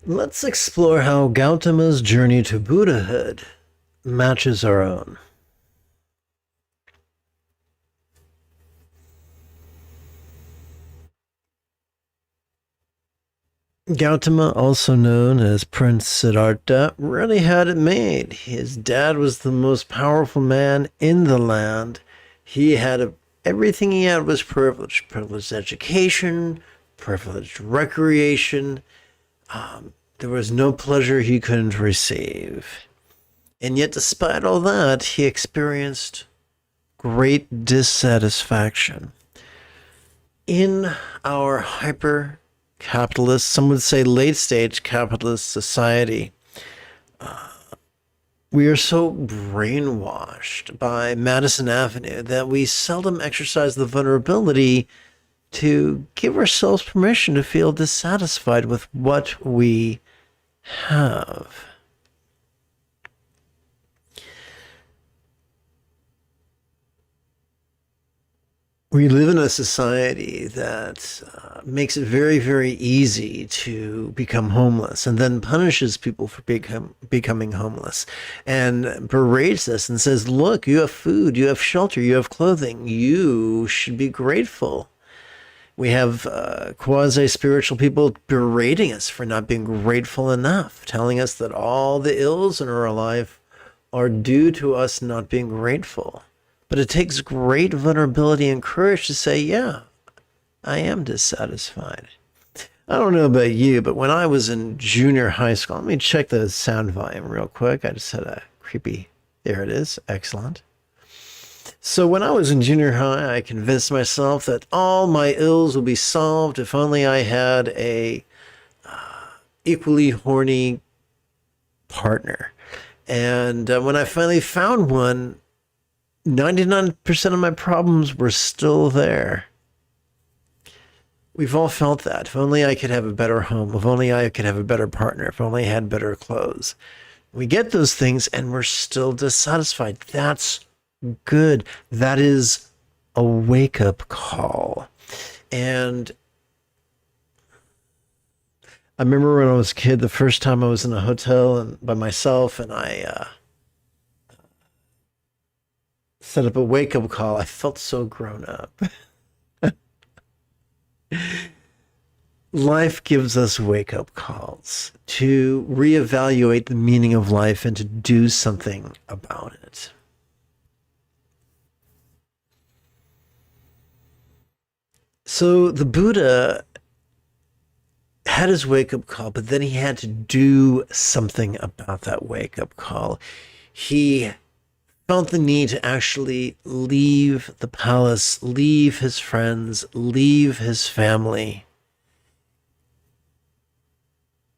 Let's explore how Gautama's journey to Buddhahood matches our own. Gautama, also known as Prince Siddhartha, really had it made. His dad was the most powerful man in the land. He had everything he had was privilege, privileged education, privileged recreation. There was no pleasure he couldn't receive. And yet, despite all that, he experienced great dissatisfaction. In our hyper capitalist, some would say late stage capitalist society, we are so brainwashed by Madison Avenue that we seldom exercise the vulnerability to give ourselves permission to feel dissatisfied with what we have. We live in a society that makes it very, very easy to become homeless and then punishes people for becoming homeless and berates us and says, look, you have food, you have shelter, you have clothing. You should be grateful. We have quasi-spiritual people berating us for not being grateful enough, telling us that all the ills in our life are due to us not being grateful. But it takes great vulnerability and courage to say, yeah, I am dissatisfied. I don't know about you, but when I was in junior high school, let me check the sound volume real quick. I just had a creepy, there it is, excellent. So when I was in junior high, I convinced myself that all my ills would be solved if only I had a equally horny partner. And when I finally found one, 99% of my problems were still there. We've all felt that. If only I could have a better home. If only I could have a better partner. If only I had better clothes. We get those things and we're still dissatisfied. That's good. That is a wake-up call. And I remember when I was a kid, the first time I was in a hotel and by myself and I set up a wake-up call. I felt so grown up. Life gives us wake-up calls to reevaluate the meaning of life and to do something about it. So the Buddha had his wake-up call, but then he had to do something about that wake-up call. He felt the need to actually leave the palace, leave his friends, leave his family.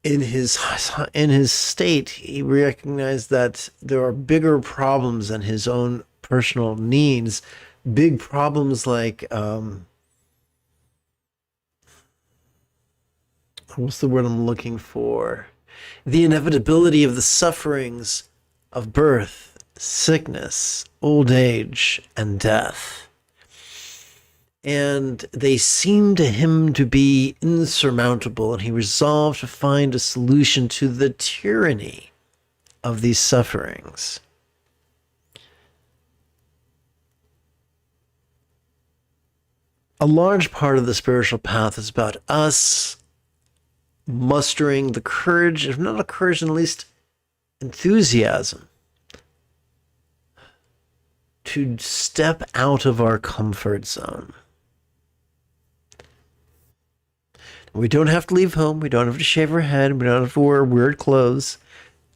In his state, he recognized that there are bigger problems than his own personal needs. Big problems like, what's the word I'm looking for? The inevitability of the sufferings of birth, sickness, old age, and death. And they seemed to him to be insurmountable, and he resolved to find a solution to the tyranny of these sufferings. A large part of the spiritual path is about us mustering the courage, if not a courage, at least enthusiasm, to step out of our comfort zone. We don't have to leave home. We don't have to shave our head. We don't have to wear weird clothes.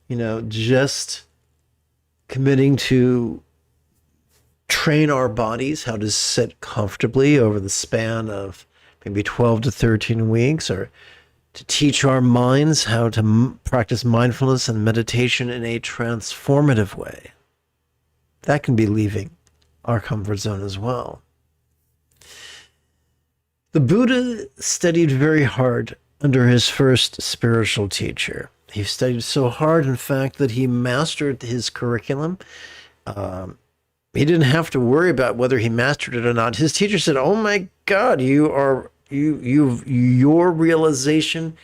Just committing to train our bodies how to sit comfortably over the span of maybe 12 to 13 weeks, or to teach our minds how to practice mindfulness and meditation in a transformative way. That can be leaving our comfort zone as well. The Buddha studied very hard under his first spiritual teacher. He studied so hard, in fact, that he mastered his curriculum. He didn't have to worry about whether he mastered it or not. His teacher said, "Oh my God, your realization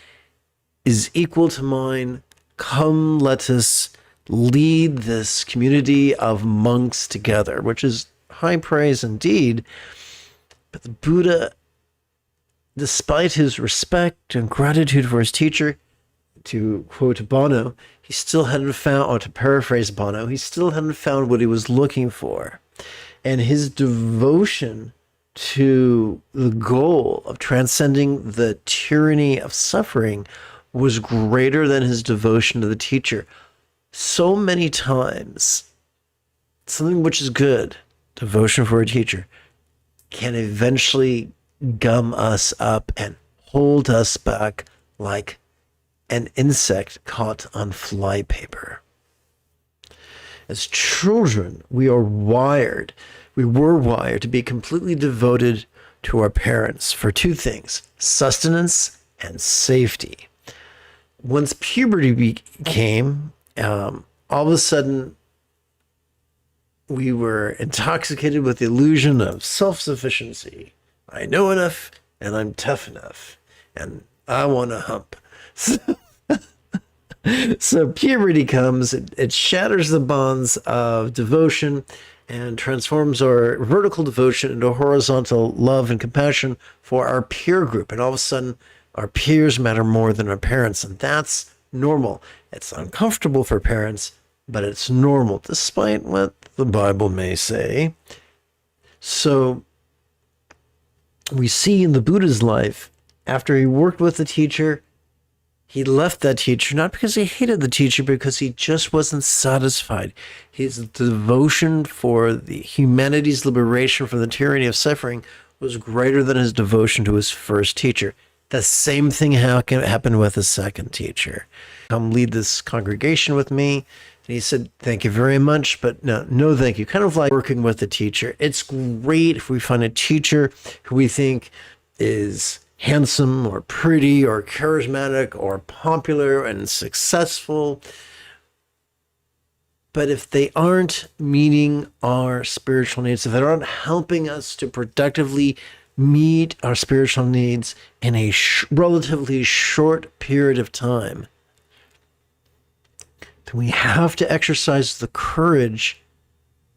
is equal to mine. Come, let us lead this community of monks together, which is high praise indeed. But the Buddha, despite his respect and gratitude for his teacher, to quote Bono, he still hadn't found, or to paraphrase Bono, he still hadn't found what he was looking for. And his devotion to the goal of transcending the tyranny of suffering was greater than his devotion to the teacher. So many times, something which is good, devotion for a teacher, can eventually gum us up and hold us back like an insect caught on flypaper. As children, we were wired to be completely devoted to our parents for two things: sustenance and safety. Once puberty came, all of a sudden, we were intoxicated with the illusion of self-sufficiency. I know enough, and I'm tough enough, and I want to hump. So puberty comes, it shatters the bonds of devotion and transforms our vertical devotion into horizontal love and compassion for our peer group. And all of a sudden, our peers matter more than our parents, and that's normal. It's uncomfortable for parents, but it's normal, despite what the Bible may say. So we see in the Buddha's life, after he worked with the teacher, he left that teacher, not because he hated the teacher, because he just wasn't satisfied. His devotion for the humanity's liberation from the tyranny of suffering was greater than his devotion to his first teacher. The same thing happened with his second teacher. Come lead this congregation with me. And he said, thank you very much, but no thank you. Kind of like working with a teacher. It's great if we find a teacher who we think is handsome or pretty or charismatic or popular and successful. But if they aren't meeting our spiritual needs, if they aren't helping us to productively meet our spiritual needs in a relatively short period of time, then we have to exercise the courage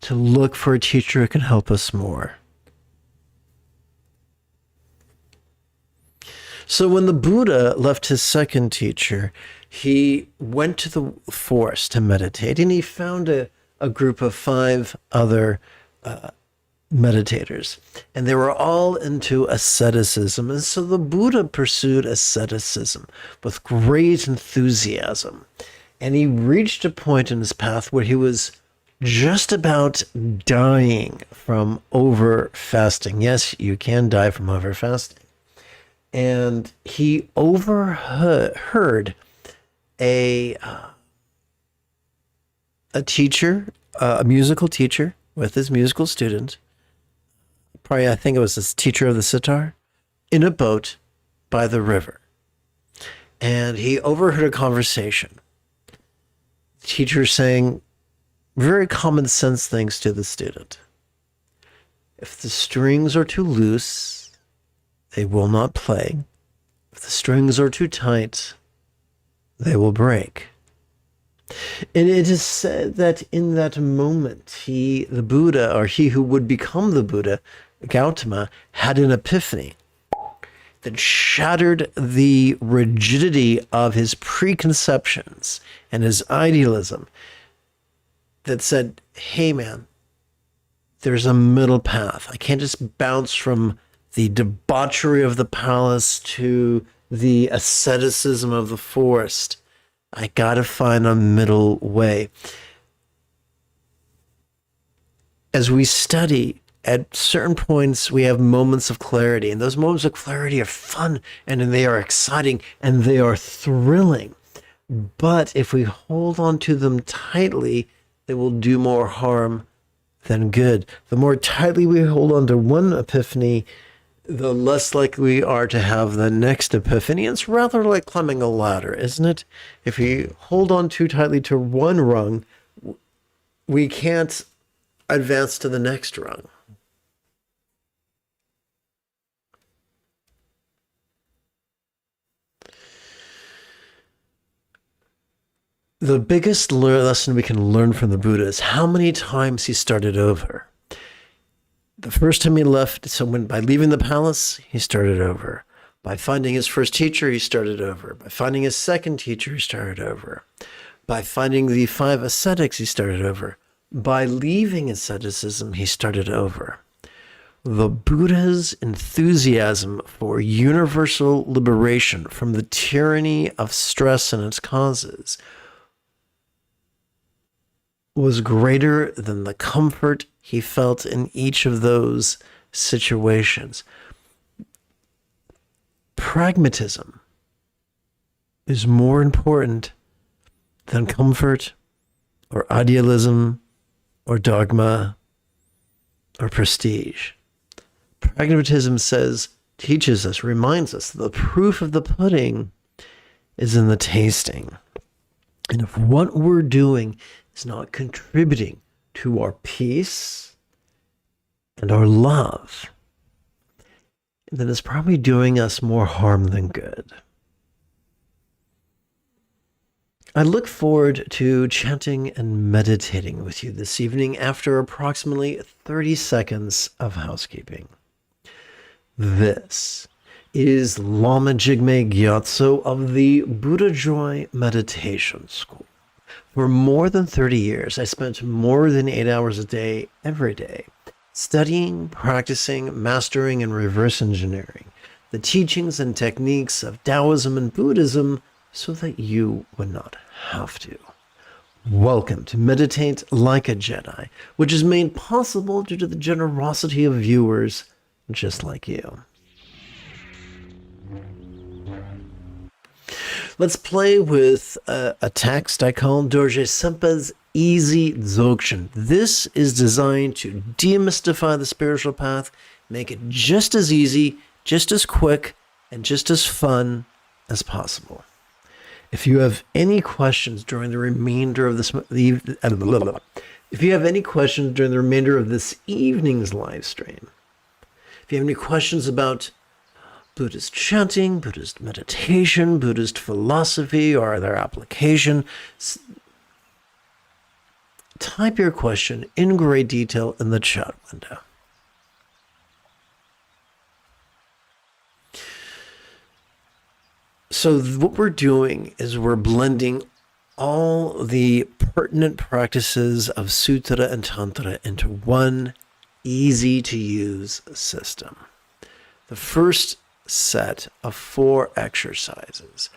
to look for a teacher who can help us more. So when the Buddha left his second teacher, he went to the forest to meditate, and he found a group of 5 other meditators, and they were all into asceticism. And so the Buddha pursued asceticism with great enthusiasm, and he reached a point in his path where he was just about dying from over fasting. Yes, you can die from over fasting. And he overheard a teacher, a musical teacher with his musical student, probably I think it was this teacher of the sitar, in a boat by the river. And he overheard a conversation. The teacher saying very common sense things to the student. If the strings are too loose, they will not play. If the strings are too tight, they will break. And it is said that in that moment, the Buddha, or he who would become the Buddha, Gautama, had an epiphany that shattered the rigidity of his preconceptions and his idealism, that said, hey man, there's a middle path. I can't just bounce from the debauchery of the palace to the asceticism of the forest. I gotta find a middle way. As we study, at certain points, we have moments of clarity, and those moments of clarity are fun, and they are exciting, and they are thrilling. But if we hold on to them tightly, they will do more harm than good. The more tightly we hold on to one epiphany, the less likely we are to have the next epiphany. It's rather like climbing a ladder, isn't it? If we hold on too tightly to one rung, we can't advance to the next rung. The biggest lesson we can learn from the Buddha is how many times he started over. The first time he left, by leaving the palace, he started over. By finding his first teacher, he started over. By finding his second teacher, he started over. By finding the 5 ascetics, he started over. By leaving asceticism, he started over. The Buddha's enthusiasm for universal liberation from the tyranny of stress and its causes was greater than the comfort he felt in each of those situations. Pragmatism is more important than comfort or idealism or dogma or prestige. Pragmatism teaches us, reminds us that the proof of the pudding is in the tasting. And if what we're doing is not contributing to our peace and our love, then it's probably doing us more harm than good. I look forward to chanting and meditating with you this evening after approximately 30 seconds of housekeeping. This is Lama Jigme Gyatso of the Buddha Joy Meditation School. For more than 30 years, I spent more than 8 hours a day, every day, studying, practicing, mastering, and reverse engineering the teachings and techniques of Taoism and Buddhism so that you would not have to. Welcome to Meditate Like a Jedi, which is made possible due to the generosity of viewers just like you. Let's play with a text I call Dorje Sempe's Easy Dzogchen. This is designed to demystify the spiritual path, make it just as easy, just as quick, and just as fun as possible. If you have any questions during the remainder of this evening's live stream, if you have any questions about Buddhist chanting, Buddhist meditation, Buddhist philosophy, or their application, type your question in great detail in the chat window. So what we're doing is we're blending all the pertinent practices of Sutra and Tantra into one easy-to-use system. The first set of 4 exercises.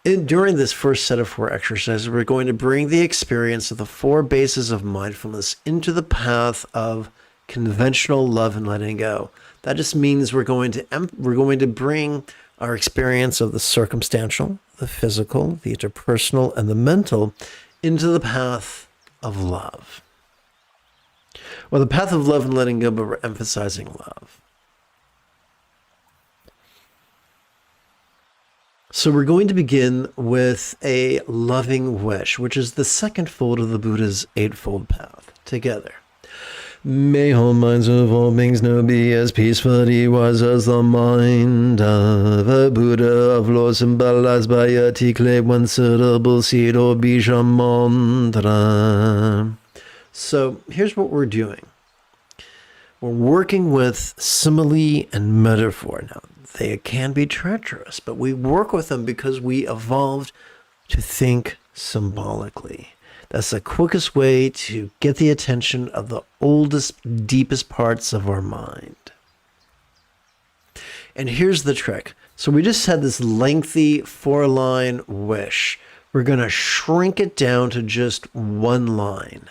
During this first set of 4 exercises, we're going to bring the experience of the 4 bases of mindfulness into the path of conventional love and letting go. That just means we're going to bring our experience of the circumstantial, the physical, the interpersonal, and the mental into the path of love. Well, the path of love and letting go, but we're emphasizing love. So we're going to begin with a loving wish, which is the second fold of the Buddha's Eightfold Path, together. May all minds of all beings now be as peacefully wise as the mind of a Buddha of law symbolized by a tikle, one syllable seed or bija mantra. So here's what we're doing. We're working with simile and metaphor. Now, they can be treacherous, but we work with them because we evolved to think symbolically. That's the quickest way to get the attention of the oldest, deepest parts of our mind. And here's the trick. So we just had this lengthy 4-line wish. We're going to shrink it down to just 1 line.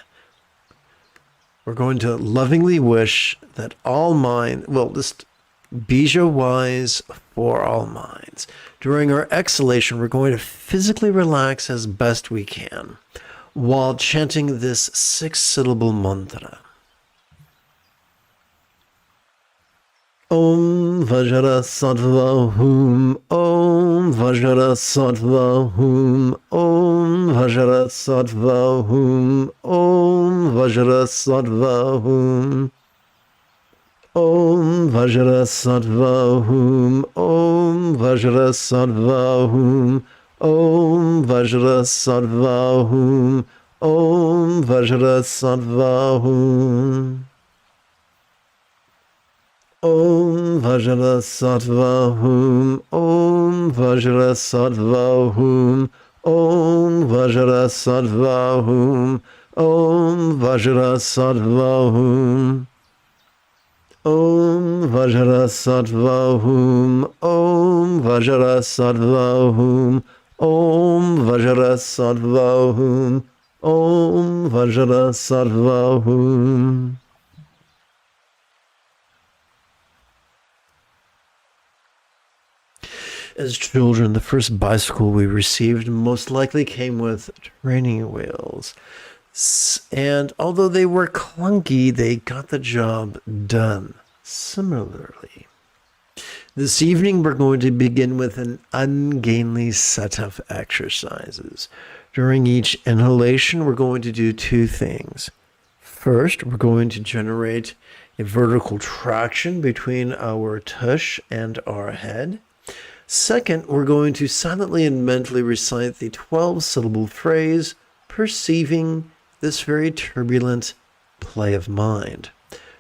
We're going to lovingly wish that all mind, just bija wise for all minds. During our exhalation, we're going to physically relax as best we can while chanting this 6-syllable mantra. Om Vajra Sattva Hum, Om Vajra Sattva Hum, Om Vajra Sattva Hum, Om Vajra Sattva Hum, Om Vajra Sattva Hum, Om Vajra Sattva Hum, Om Vajra Sattva Hum. Om Vajra Sattva Hum. Om Vajra Sattva Hum. Om Vajra Sattva Hum. Om Vajra Sattva Hum. Om Vajra Sattva Hum. Om Vajra Sattva Hum. Om Vajra Sattva Hum. Om Vajra Sattva Hum. Om Vajra Sattva Hum. As children, the first bicycle we received most likely came with training wheels. And although they were clunky, they got the job done. Similarly, this evening we're going to begin with an ungainly set of exercises. During each inhalation, we're going to do two things. First, we're going to generate a vertical traction between our tush and our head. Second, we're going to silently and mentally recite the 12-syllable phrase, perceiving this very turbulent play of mind.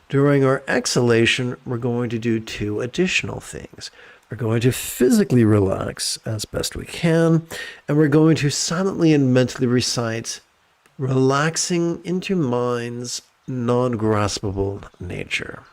During our exhalation, we're going to do two additional things. We're going to physically relax as best we can, and we're going to silently and mentally recite, relaxing into mind's non-graspable nature.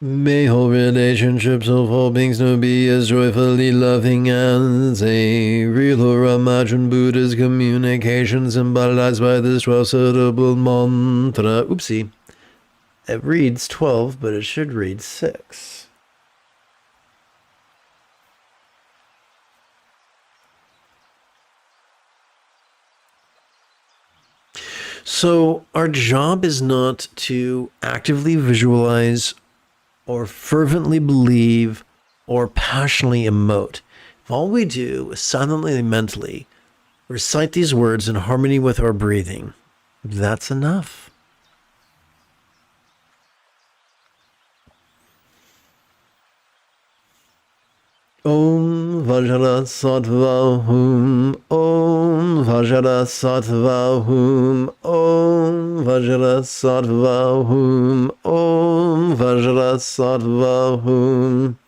May all relationships of all beings now be as joyfully loving as a real or imagined Buddha's communication symbolized by this 12-syllable mantra. Oopsie. It reads 12, but it should read 6. So our job is not to actively visualize or fervently believe or passionately emote. If all we do is silently and mentally recite these words in harmony with our breathing, that's enough. Om Vajra Sattva Hum. Om Vajra Sattva Hum. Om Vajra Sattva Hum. Om Vajra Sattva Hum.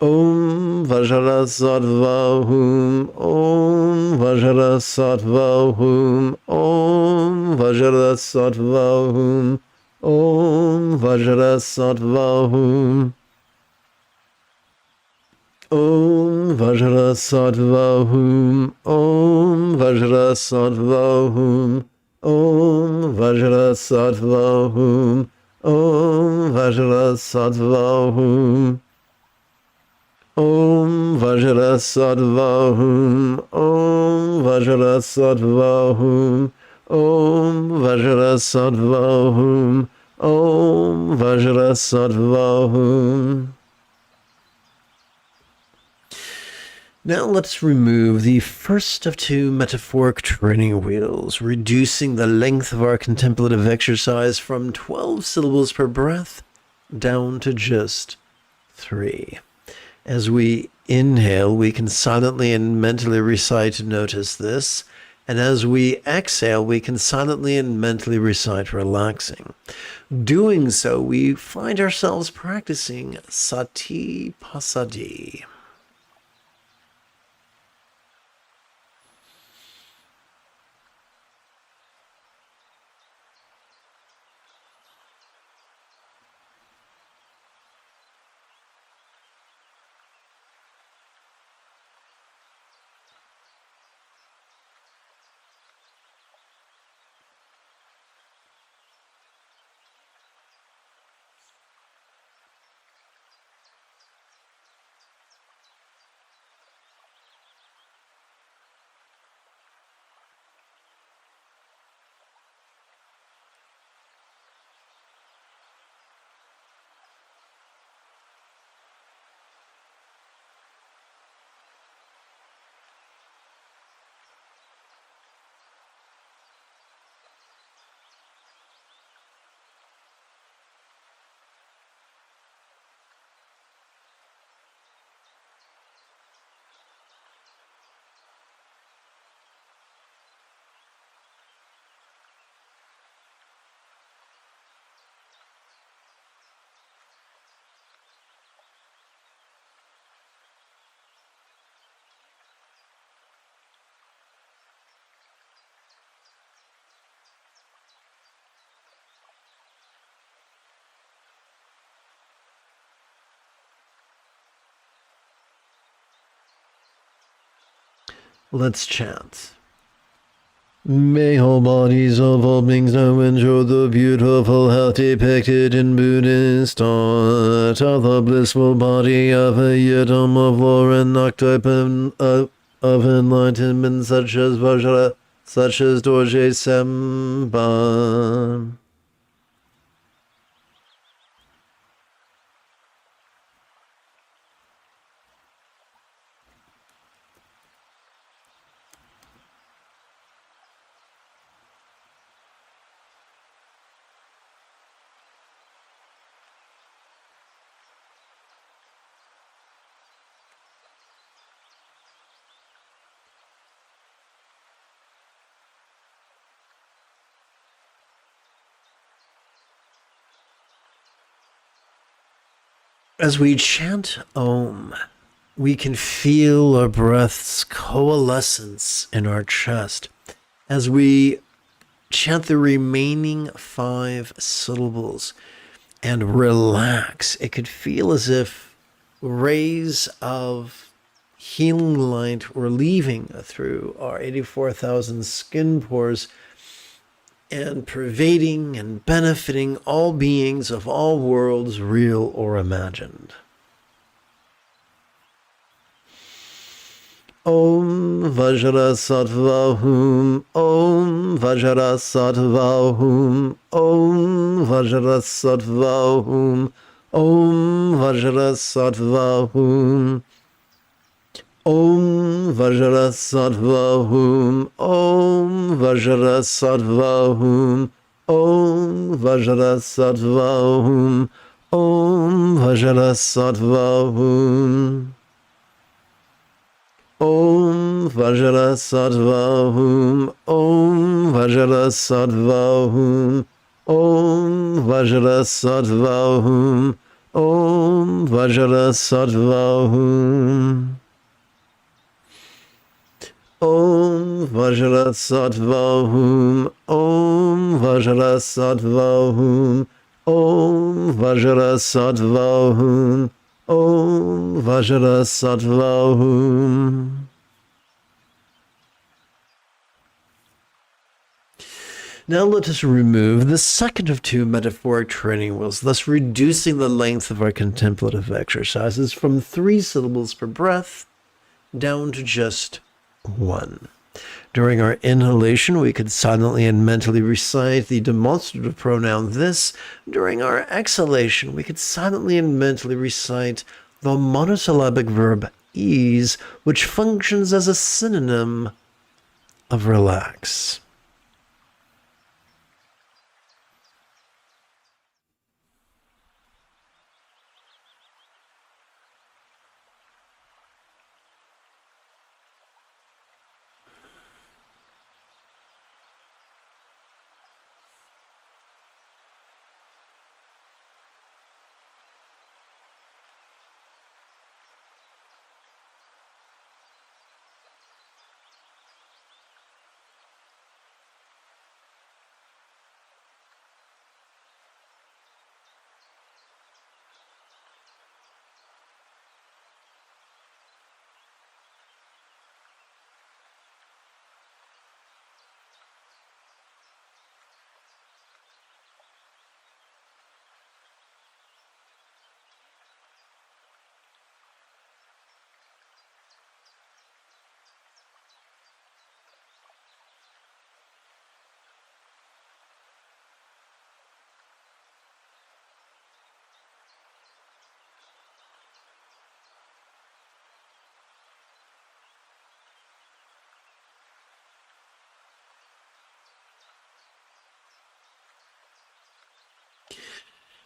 Om Vajrasattva Hum. Om Vajrasattva Hum. Om Vajrasattva Hum. Om Vajrasattva Hum. Om Vajrasattva Hum. Om Vajrasattva Hum. Om Vajrasattva Hum. Om Vajrasattva Hum. Om Vajrasattva Hum. Om Vajrasattva Hum. Om Vajrasattva Hum. Om Vajrasattva Hum. Now let's remove the first of two metaphoric training wheels, reducing the length of our contemplative exercise from 12 syllables per breath down to just 3. As we inhale, we can silently and mentally recite "Notice this," and as we exhale, we can silently and mentally recite "Relaxing." Doing so, we find ourselves practicing Sati Passaddhi. Let's chant. May all bodies of all beings now enjoy the beautiful health depicted in Buddhist art, of the blissful body of a yidam of lore and octopen of enlightenment, such as Vajra, such as Dorje Semba. As we chant Om, we can feel our breath's coalescence in our chest. As we chant the remaining 5 syllables and relax, it could feel as if rays of healing light were leaving through our 84,000 skin pores and pervading and benefiting all beings of all worlds, real or imagined. Om Vajrasattva Hum. Om Vajrasattva Hum. Om Vajrasattva Hum. Om Vajrasattva Hum. Om Vajrasattva Hum. Om Vajrasattva Hum. Om Vajrasattva Hum. Om Vajrasattva Hum. Om Vajrasattva Hum. Om Vajrasattva Hum. Om Vajrasattva Hum. Om Vajrasattva Hum. Om Vajrasattva Hum. Om Vajrasattva Hum. Om Vajrasattva Hum. Om Vajrasattva Hum. Now let us remove the second of two metaphoric training wheels, thus reducing the length of our contemplative exercises from 3 syllables per breath down to just 1. During our inhalation, we could silently and mentally recite the demonstrative pronoun this. During our exhalation, we could silently and mentally recite the monosyllabic verb ease, which functions as a synonym of relax.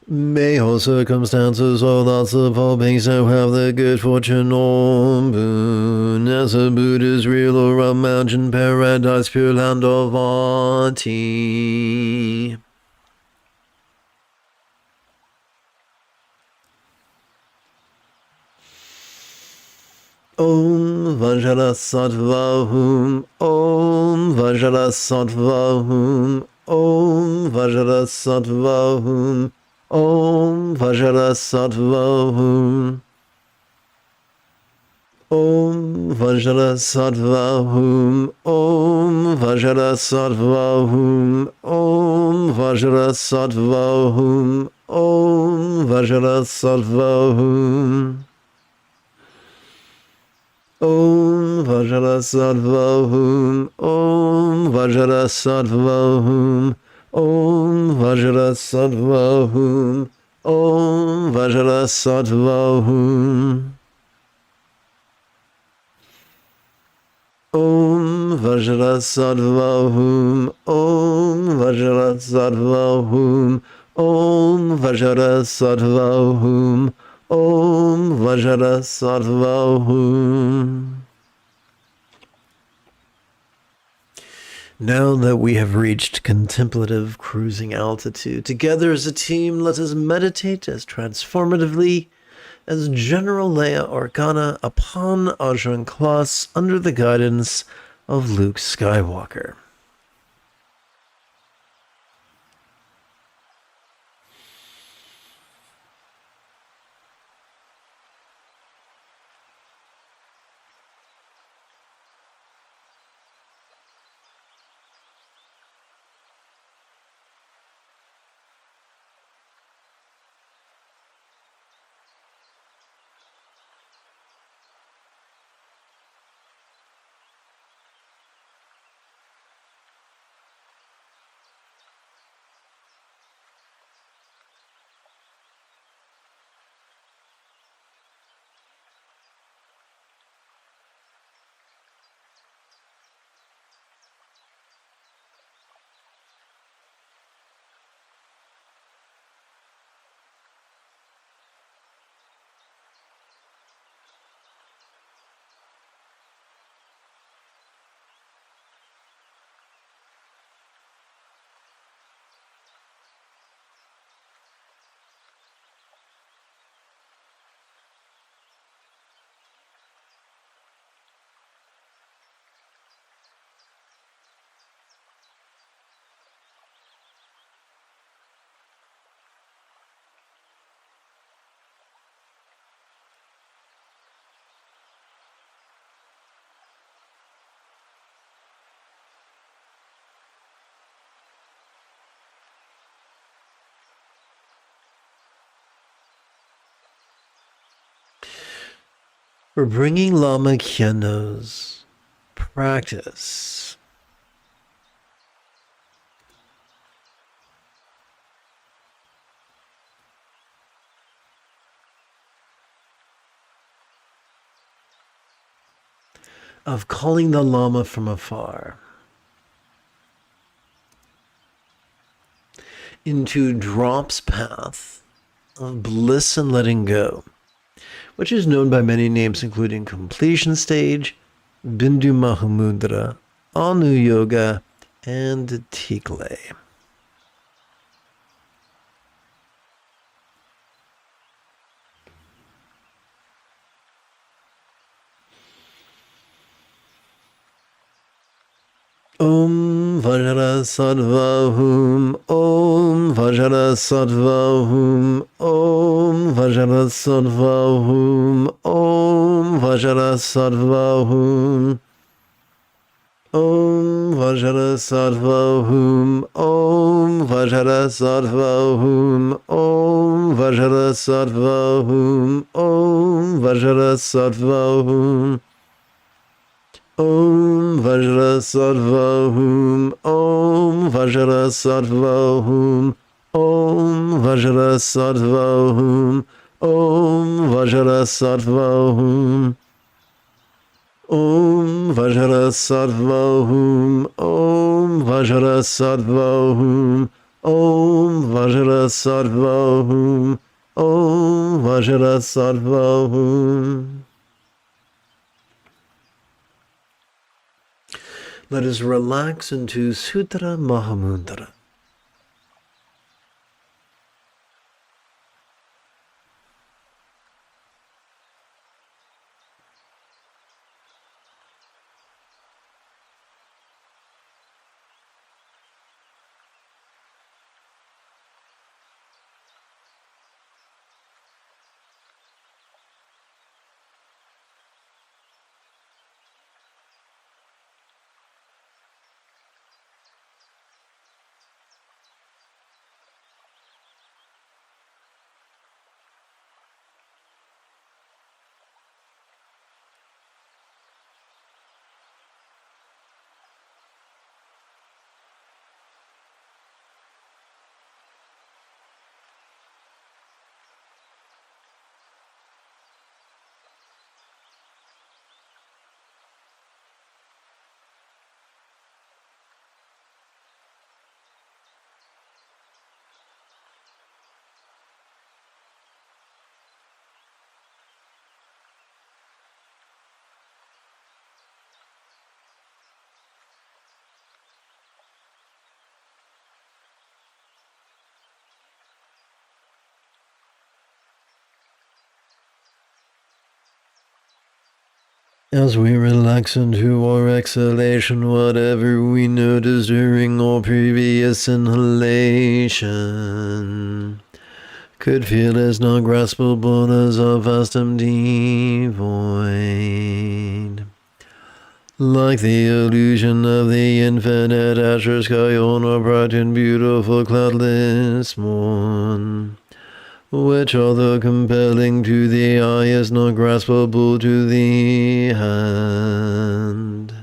May all circumstances, all thoughts of all beings now have the good fortune or boon, as a Buddha's real or a mountain paradise, pure land of Ati. Om Vajrasattva Hum. Om Vajrasattva Hum. Om Vajrasattva Hum. Om Vajrasattva Hum. Om Vajrasattva Hum. Om Vajrasattva Hum. Om Vajrasattva Hum. Om Vajrasattva Hum. Om Vajrasattva Hum. Om Vajrasattva Hum. Om Vajrasattva Hum. Om Vajrasattva Hum. Om Vajrasattva Hum. Om Vajrasattva Hum. Om Vajrasattva Hum. Om Vajrasattva Hum. Now that we have reached contemplative cruising altitude, together as a team, let us meditate as transformatively as General Leia Organa upon Ajahn Kloss under the guidance of Luke Skywalker. We're bringing Lama Kyenno's practice of calling the Lama from afar into Drop's path of bliss and letting go, which is known by many names including completion stage, Bindu Mahamudra, Anu Yoga, and Tikle. Om Vajra Sattva Om Vajra Sattva Om Vajra Sattva Om Vajra Sattva Om Vajra Sattva Om Vajra Sattva Om Vajra Sattva Om Vajra Sattva Om Vajra Sattva Om Vajra Sattva Om Vajra Sattva Om Vajra Sattva Om Vajra Sattva Om Vajra Sattva Om Vajra Sattva Om Vajra Sattva. Let us relax into Sutra Mahamudra. As we relax into our exhalation, whatever we notice during our previous inhalation could feel as non-graspable as a vast empty void. Like the illusion of the infinite azure sky on a bright and beautiful cloudless morn, which, although compelling to the eye, is not graspable to the hand.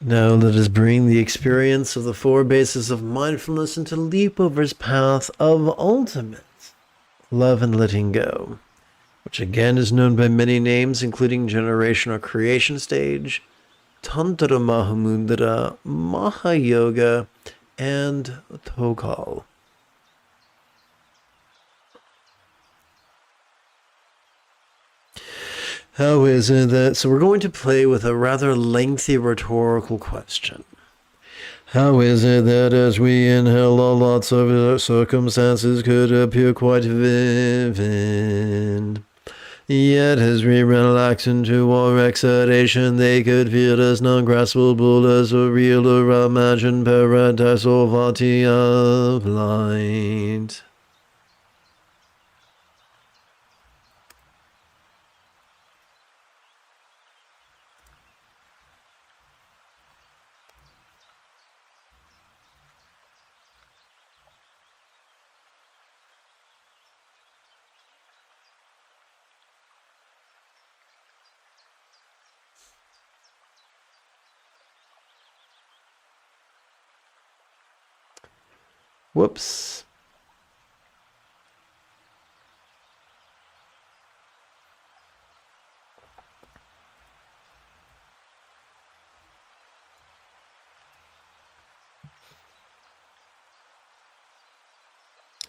Now let us bring the experience of the four bases of mindfulness into Leapover's path of ultimate love and letting go, which again is known by many names including generation or creation stage, Tantra Mahamudra, Mahayoga, and Tokal. How is it that... So we're going to play with a rather lengthy rhetorical question. How is it that as we inhale, lots of circumstances could appear quite vivid, yet as we relax into our exhalation, they could feel as non-graspable as a real or imagined paradise or vati of light? Whoops.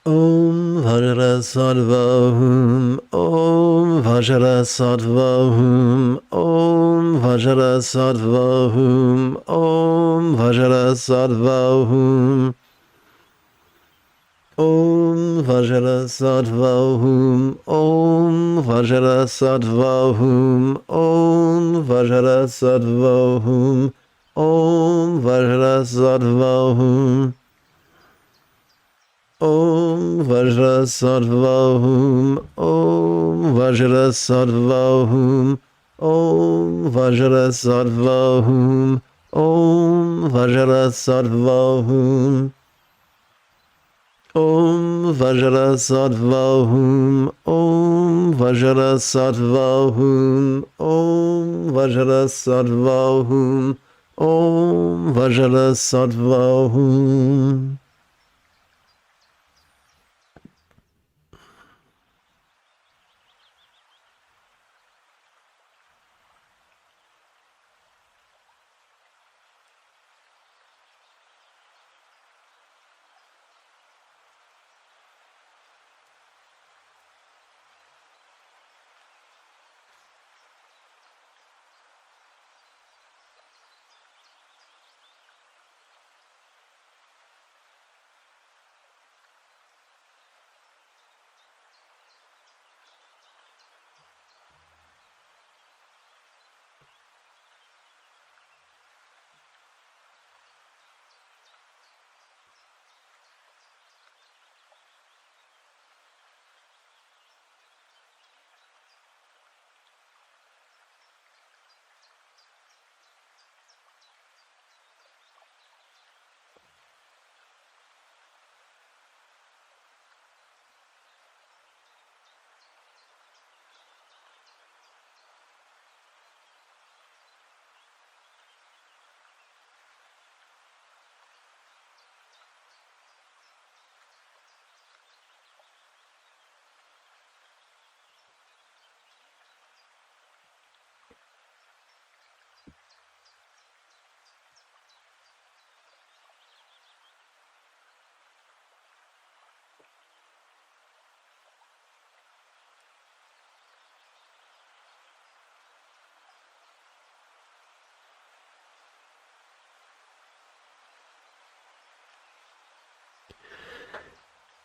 Om Vajrasattva Hum. Om Vajrasattva Hum. Om Vajrasattva Hum. Om Vajrasattva Hum. Om Vajrasattva Hum. Om Vajrasattva Hum. Om Vajrasattva Hum. Om Vajrasattva Hum. Om Vajrasattva Hum. Om Vajrasattva Hum. Om Vajrasattva Hum. Om Vajrasattva Hum. Om Vajrasattva Hum. Om Vajrasattva Hum. Om Vajrasattva Hum. Om Vajrasattva Hum.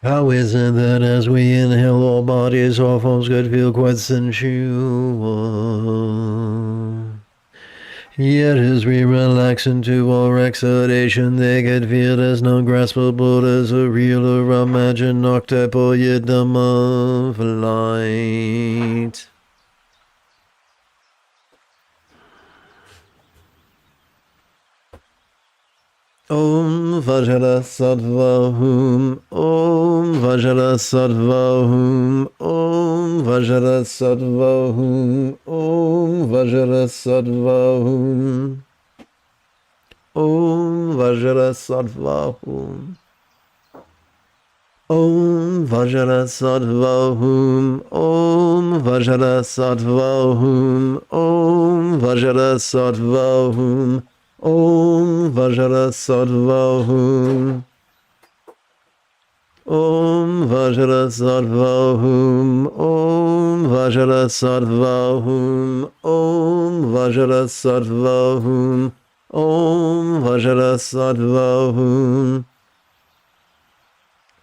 How is it that as we inhale, all bodies, all forms could feel quite sensual? Yet as we relax into our exhalation, they could feel as non-graspable as a real or imagined octuple yidam of light. Om Vajrasattva Hum. Om Vajrasattva Hum. Om Vajrasattva Hum. Om Vajrasattva Hum. Om Vajrasattva Hum. Om Vajrasattva Hum. Om Vajrasattva Hum. Om Vajrasattva Hum. Om Vajrasattva Hum. Om Vajrasattva Hum. Om Vajrasattva Hum. Om Vajrasattva Hum. Om Vajrasattva Hum.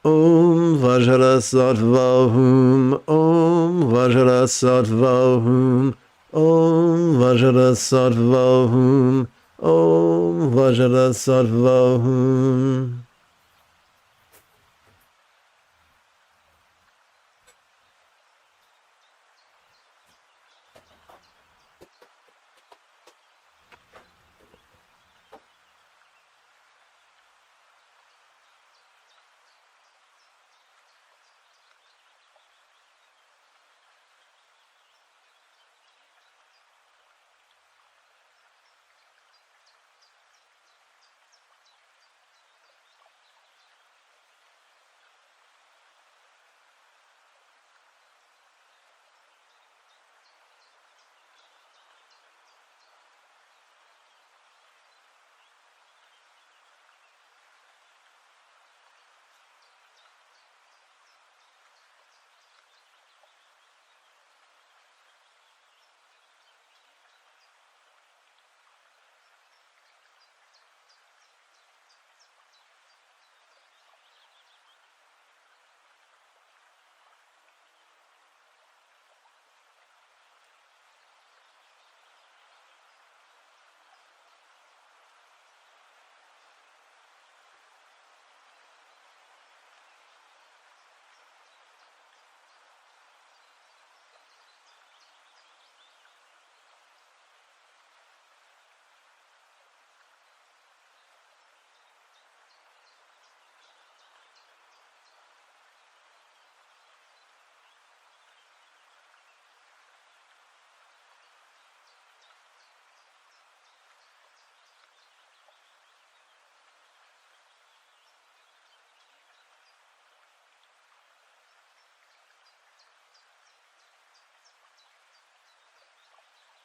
Om Vajrasattva Hum. Om Vajrasattva Hum. Om Vajrasattva Hum. Om Vajrasattva Hum.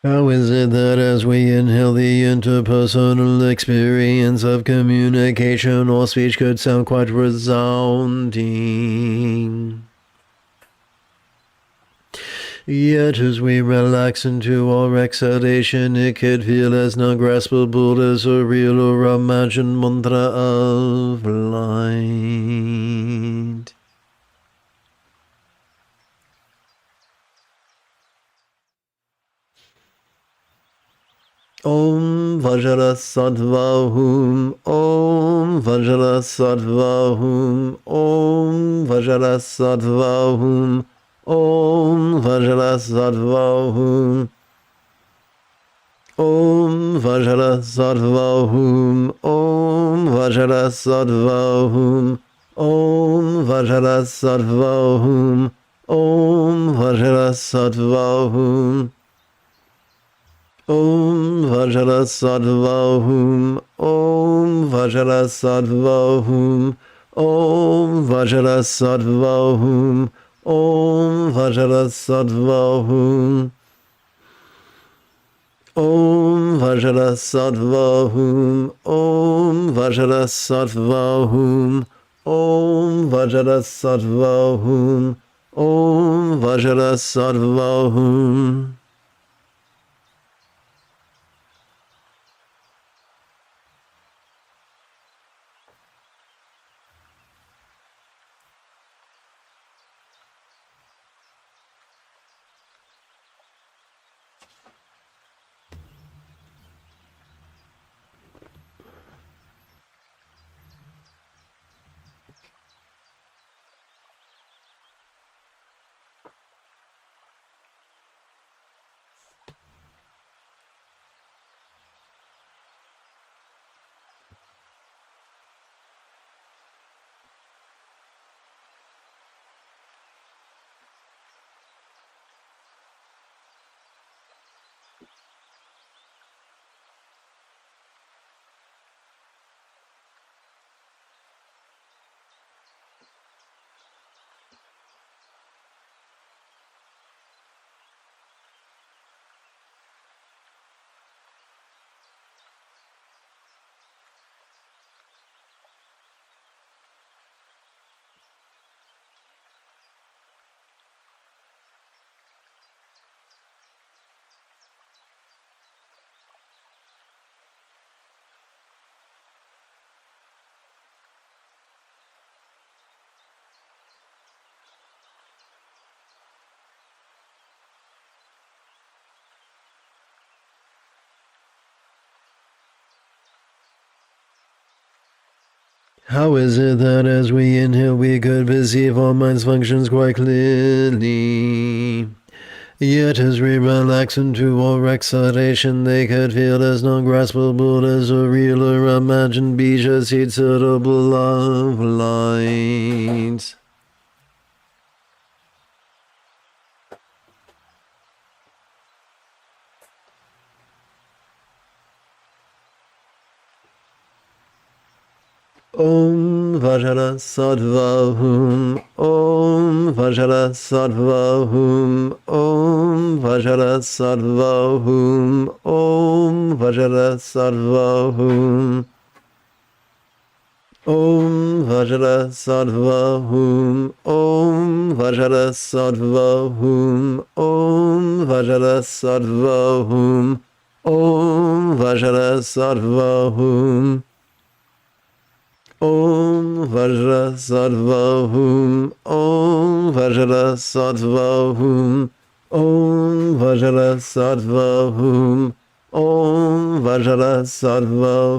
How is it that as we inhale the interpersonal experience of communication or speech could sound quite resounding? Yet as we relax into our exhalation, it could feel as non-graspable as a real or imagined mantra of light. Om Vajra Sattva Om Vajra Sattva Om Vajra Sattva Om Vajra Sattva Om Vajra Sattva Om Vajra Sattva Om Vajra Sattva Om Vajra Sattva Om Vajra Sattva Om Vajra Sattva Om Vajra Sattva Om Vajra Sattva Om Vajra Sattva Om Vajra Sattva Om Vajra Sattva Om Vajra Sattva. How is it that as we inhale, we could perceive our mind's functions quite clearly? Yet as we relax into our exhalation, they could feel as non-graspable as a real or imagined bija seed suitable of light. Om Vajra Sattva Om Vajra Sattva Om Vajra Sattva Om Vajra Sattva Om Vajra Sattva Om Vajra Sattva Om Vajra Sattva Om Vajra Sattva Om Vajra Sattva Om Vajra Sattva Om Vajra Sattva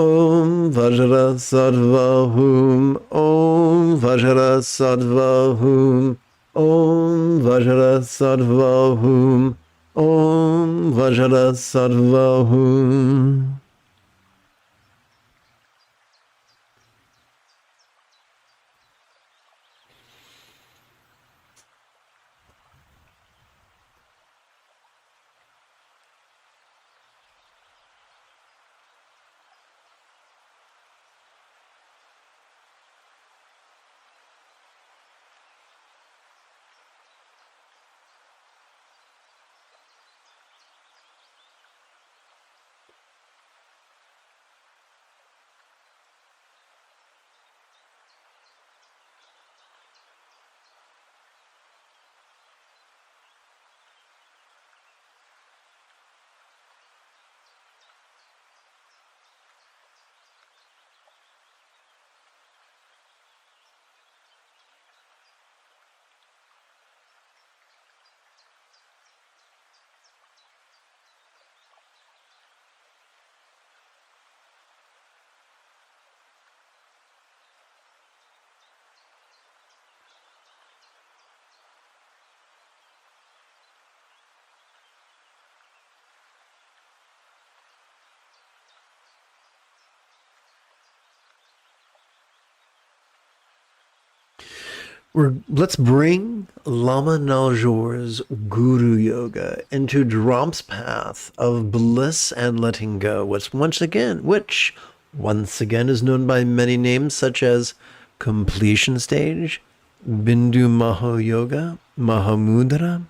Om Vajra Sattva Om Vajra Sattva Om Vajra Sattva Om Vajra Sattva Om Vajra Sattva. Let's bring Lama Naljor's Guru Yoga into Dromp's path of bliss and letting go, which once again is known by many names such as completion stage, Bindu Maha Yoga, Mahamudra,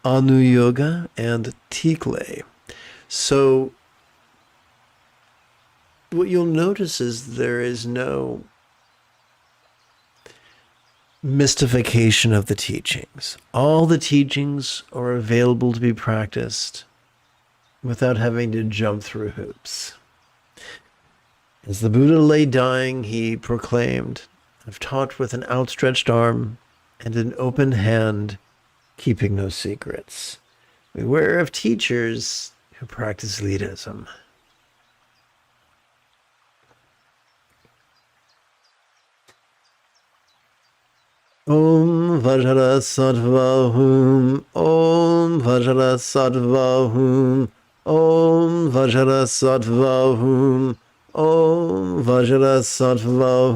Anu Yoga, and Tikle. So what you'll notice is there is no mystification of the teachings. All the teachings are available to be practiced without having to jump through hoops. As the Buddha lay dying, he proclaimed, "I've taught with an outstretched arm and an open hand, keeping no secrets." Beware of teachers who practice elitism. Om Vajra Sattva Om Vajra Sattva Om Vajra Sattva Om Vajra Sattva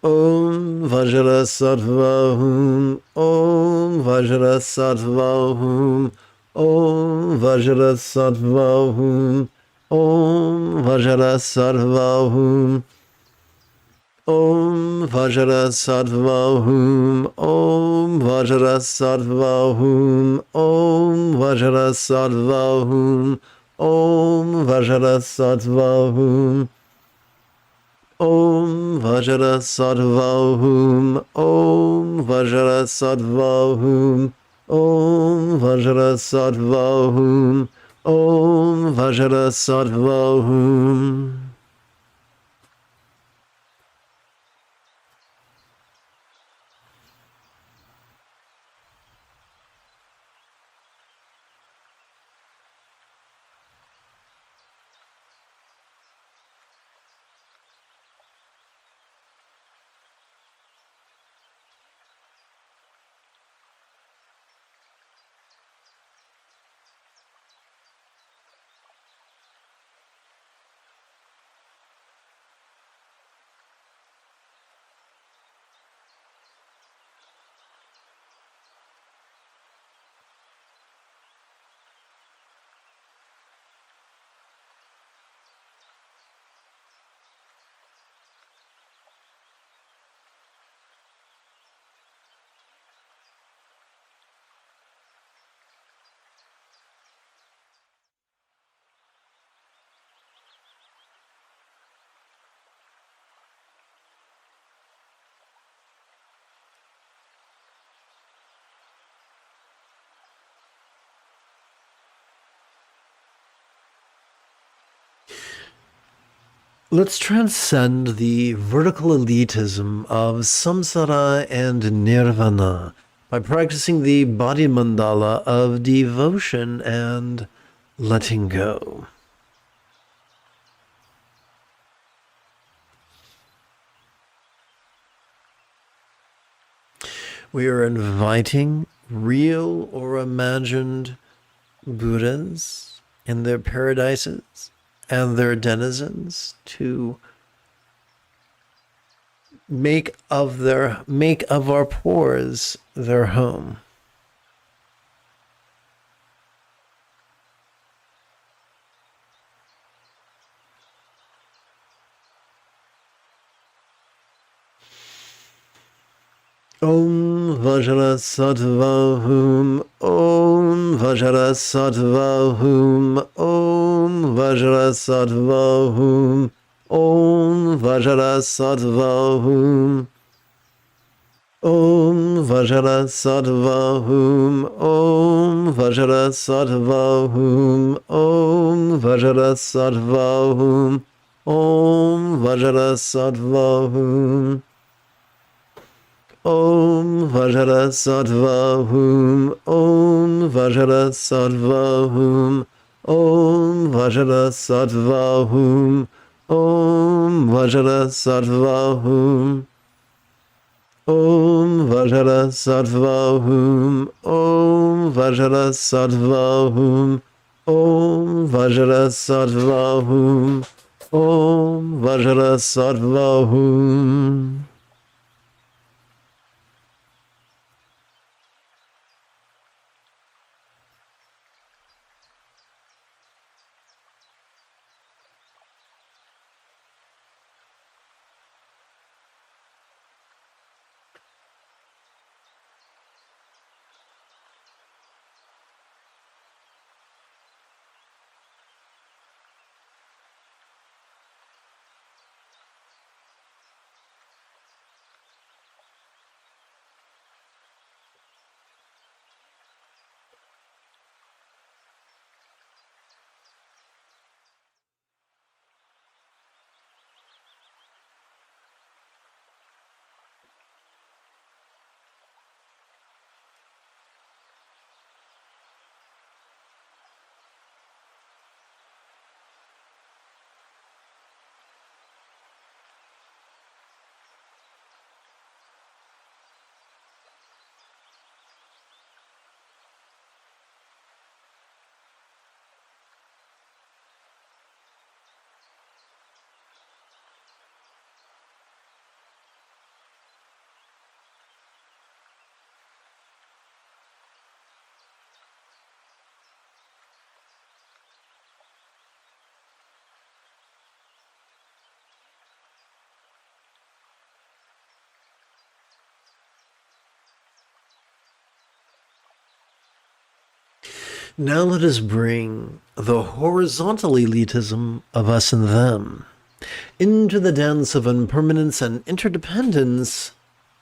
Om Vajra Sattva Om Vajra Sattva Om Vajra Sattva Om Vajra Sattva Om Vajra Sattva Om Vajra Sattva Om Vajra Sattva Om Vajra Sattva Om Vajra Sattva Om Vajra Sattva Om Vajra Sattva Om Vajra Sattva. Let's transcend the vertical elitism of samsara and nirvana by practicing the body mandala of devotion and letting go. We are inviting real or imagined Buddhas in their paradises and their denizens to make of our pores their home. Om Vajra Sattva Om Vajra Sattva Om Vajra Sattva Om Vajra Sattva Om Vajra Sattva Om Vajra Sattva Om Vajra Sattva Om Vajra Sattva Om Vajra Sattva Om Vajra Sattva Om Vajra Sattva Om Vajra Sattva Om Vajra Sattva Om Vajra Sattva Om Vajra Sattva Om Vajra Sattva. Now let us bring the horizontal elitism of us and them into the dance of impermanence and interdependence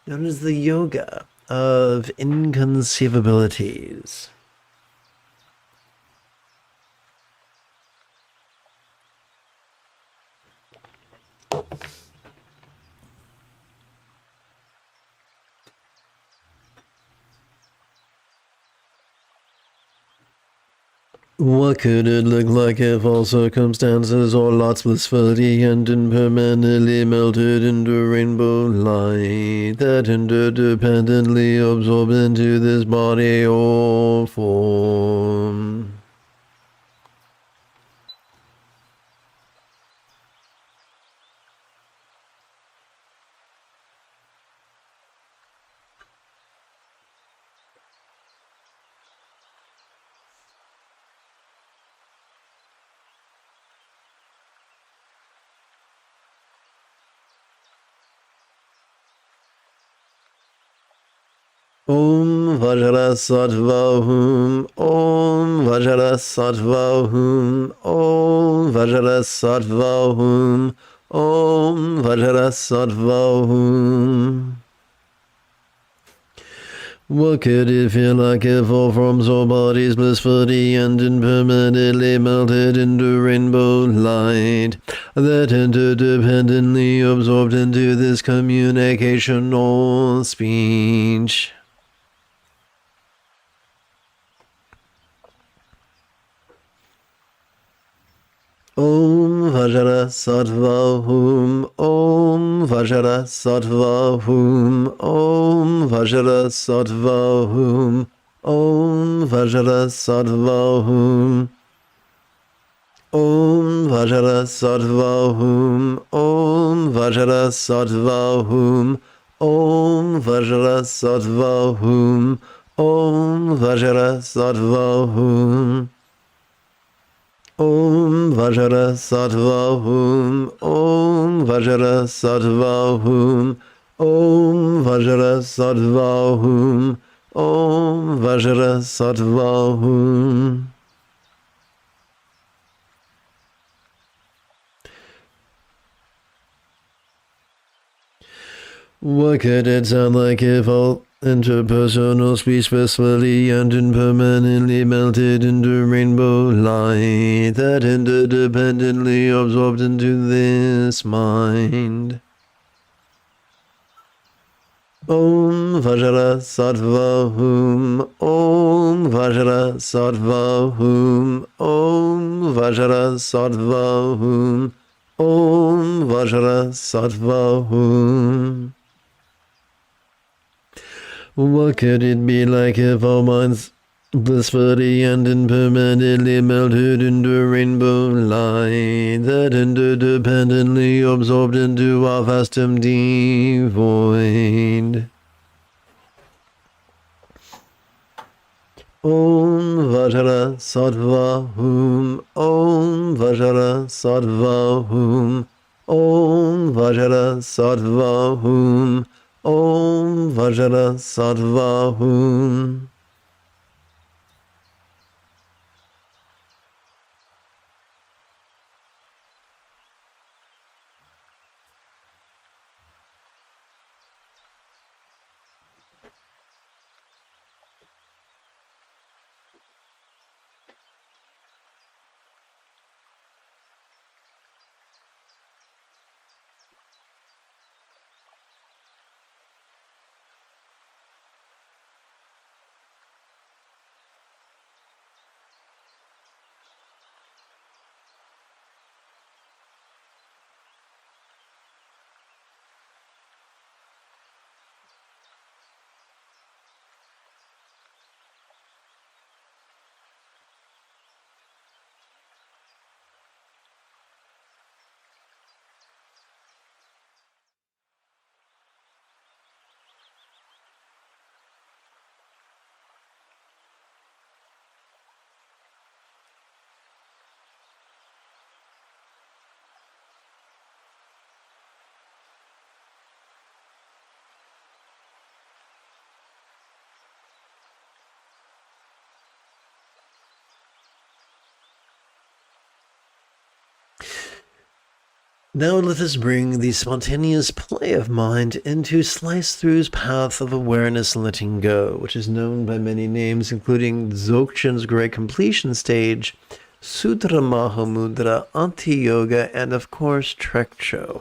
known as the yoga of inconceivabilities. What could it look like if all circumstances or lots blissfully and impermanently melted into rainbow light that interdependently absorbed into this body or form? Om Vajrasattva Om Vajrasattva Om Vajrasattva Om Vajrasattva. What could it feel like if all forms or bodies blissfully and impermanently melted into rainbow light that interdependently absorbed into this communication or speech? Om Vajrasattva Om Vajrasattva Om Vajrasattva Om Vajrasattva Om Vajrasattva Om Vajrasattva Om Vajrasattva Om Vajrasattva Om Vajrasattva Om Vajrasattva Om Vajrasattva Om Vajrasattva. What could it sound like if all interpersonal speech blissfully and impermanently melted into rainbow light that interdependently absorbed into this mind? Om Vajrasattva Om Vajrasattva Om Vajrasattva Om Vajrasattva. What could it be like if all minds blissfully and impermanently melted into rainbow light that interdependently absorbed into our vast empty void? Om Vajrasattva Om Vajrasattva Om Vajrasattva Om Vajrasattva. Now let us bring the spontaneous play of mind into Slice Through's path of awareness letting go, which is known by many names, including Dzogchen's Great Completion Stage, Sutra Mahamudra, Anti-Yoga, and of course, Trekcho.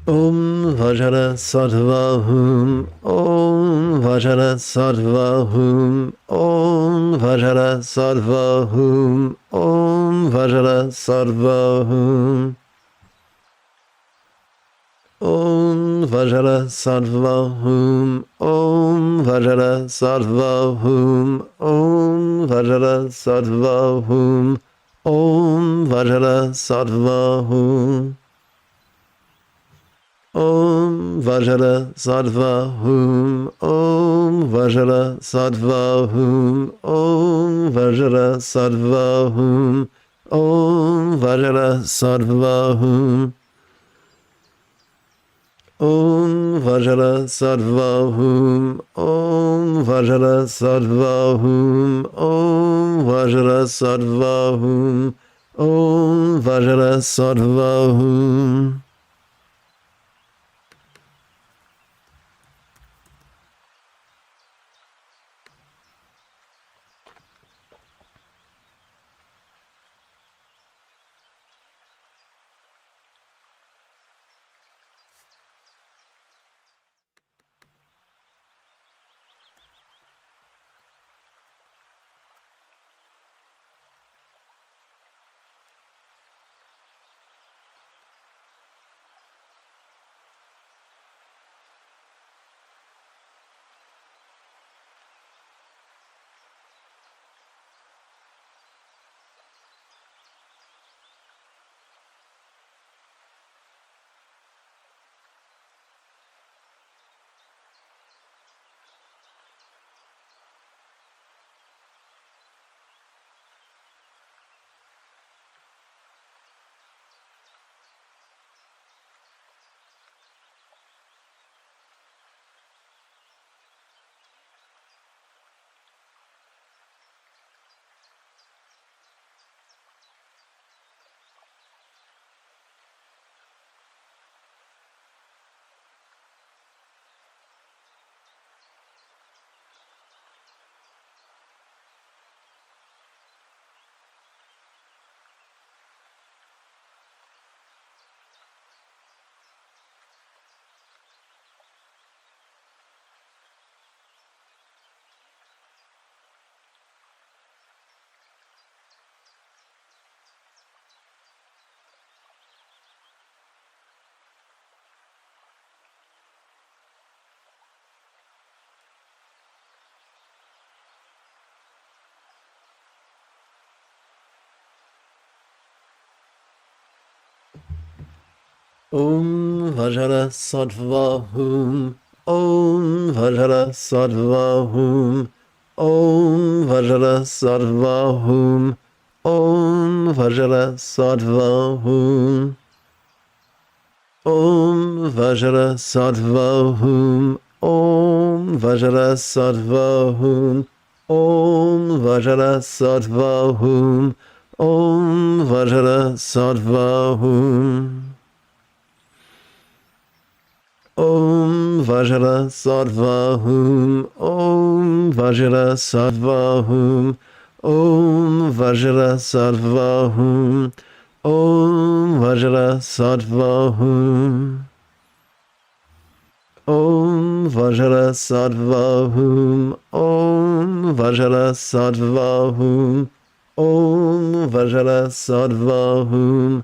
Om Vajra Sattva Hum, Om Vajra Sattva Hum, Om Vajra Sattva Hum, Om Vajra Sattva Hum. Om Vajra Sattva Hum, Om Vajra Sattva Hum, Om Vajra Sattva Hum, Om Vajra Sattva Hum. Om Vajra Sattva Hum, Om Vajra Sattva Hum, Om Vajra Sattva Hum, Om Vajra Sattva Hum. Om Vajra Sattva Hum, Om Vajra Sattva Hum, Om Vajra Sattva Hum, Om Vajra Sattva Hum. Om Vajra Sattva Hum, Om Vajra Sattva Hum, Om Vajra Sattva Hum, Om Vajra Sattva Hum. Om Vajra Sattva Hum, Om Vajra Sattva Hum, Om Vajra Sattva Hum, Om Vajra Sattva Hum. Om Vajra Sattva Hum, Om Vajra Sattva Hum, Om Vajra Sattva Hum, Om Vajra Sattva Hum. Om Vajra Sattva Hum, Om Vajra Sattva Hum, Om Vajra Sattva Hum,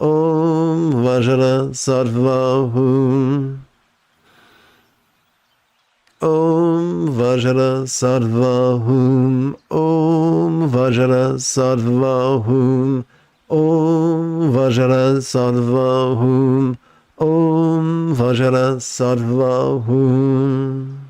Om Vajra Sattva Hum. Om Vajra Sattva Hum. Om Vajra Sattva Hum. Om Vajra Sattva Hum. Om Vajra Sattva Hum.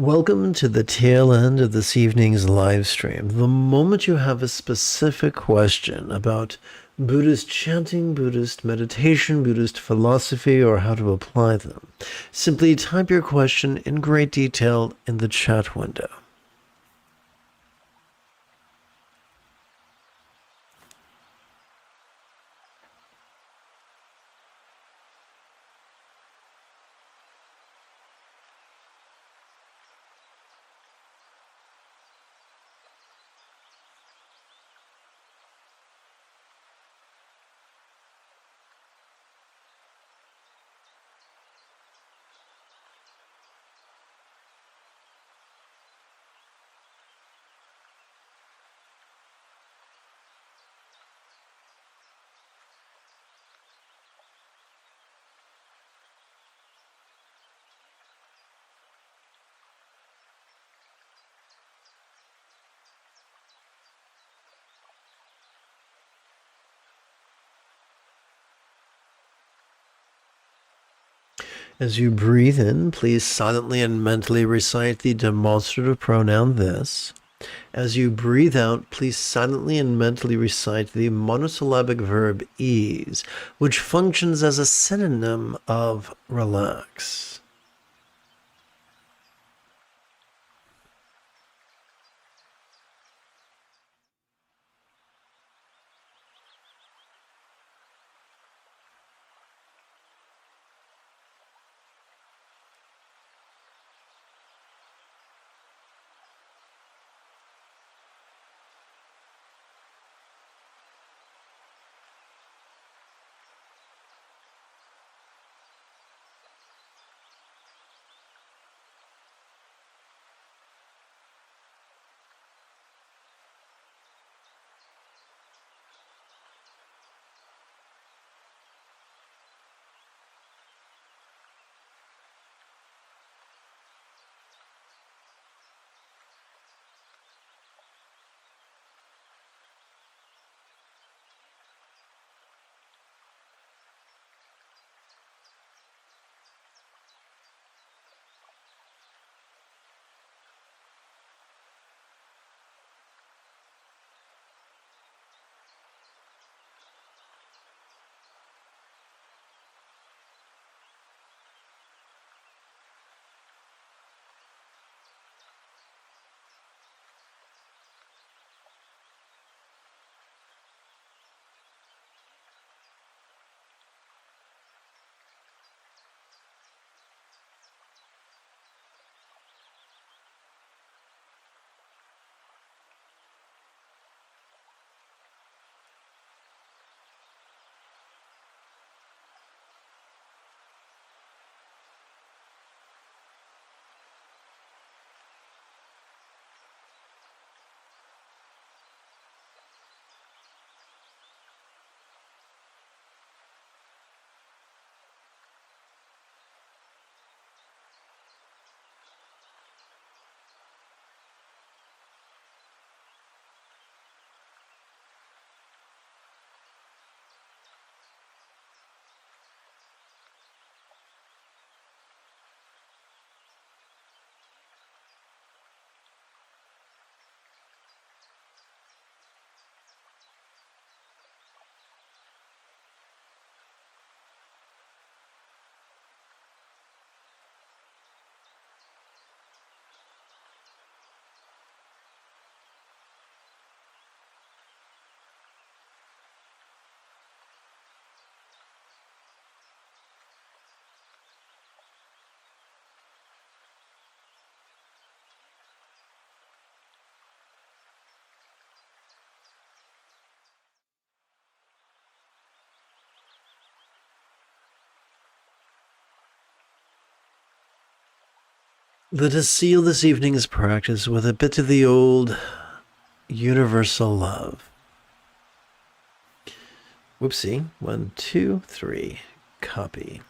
Welcome to the tail end of this evening's live stream. The moment you have a specific question about Buddhist chanting, Buddhist meditation, Buddhist philosophy, or how to apply them, simply type your question in great detail in the chat window. As you breathe in, please silently and mentally recite the demonstrative pronoun this. As you breathe out, please silently and mentally recite the monosyllabic verb ease, which functions as a synonym of relax. Let us seal this evening's practice with a bit of the old universal love. Whoopsie. 1, 2, 3. Copy.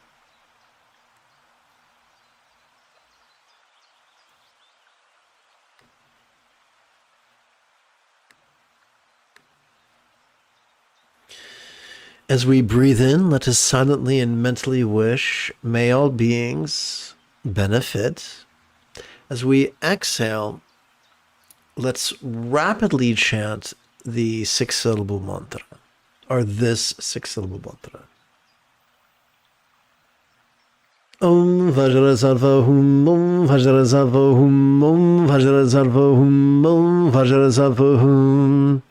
As we breathe in, let us silently and mentally wish, may all beings benefit. As we exhale, let's rapidly chant the 6-syllable mantra, or this 6-syllable mantra. Om Vajrasattva Hum, Om Vajrasattva Hum, Om Vajrasattva Hum, Om Vajrasattva Hum.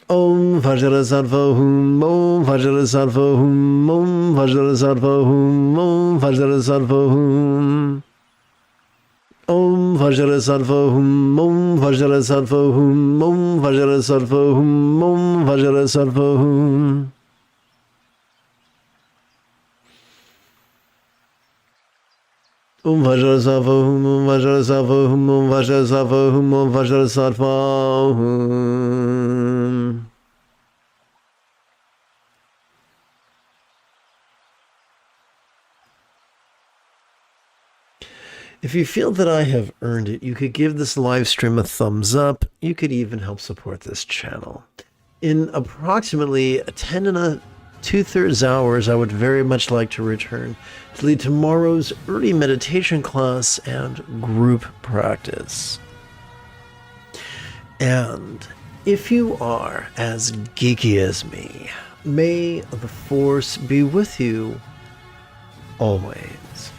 Om Vajrasattva Hum, Om Vajrasattva Hum, Om Vajrasattva Hum, Om Vajrasattva Hum. Om Vajrasattva Hum, Om Vajrasattva Hum, Om Vajrasattva Hum, Om Vajrasattva Hum. Om Vajrasattva Hum, Om Vajrasattva Hum, Om Vajrasattva Hum, Om Vajrasattva Hum. If you feel that I have earned it, you could give this live stream a thumbs up. You could even help support this channel. In approximately 10 2/3 hours, I would very much like to return to lead tomorrow's early meditation class and group practice. And if you are as geeky as me, may the force be with you always.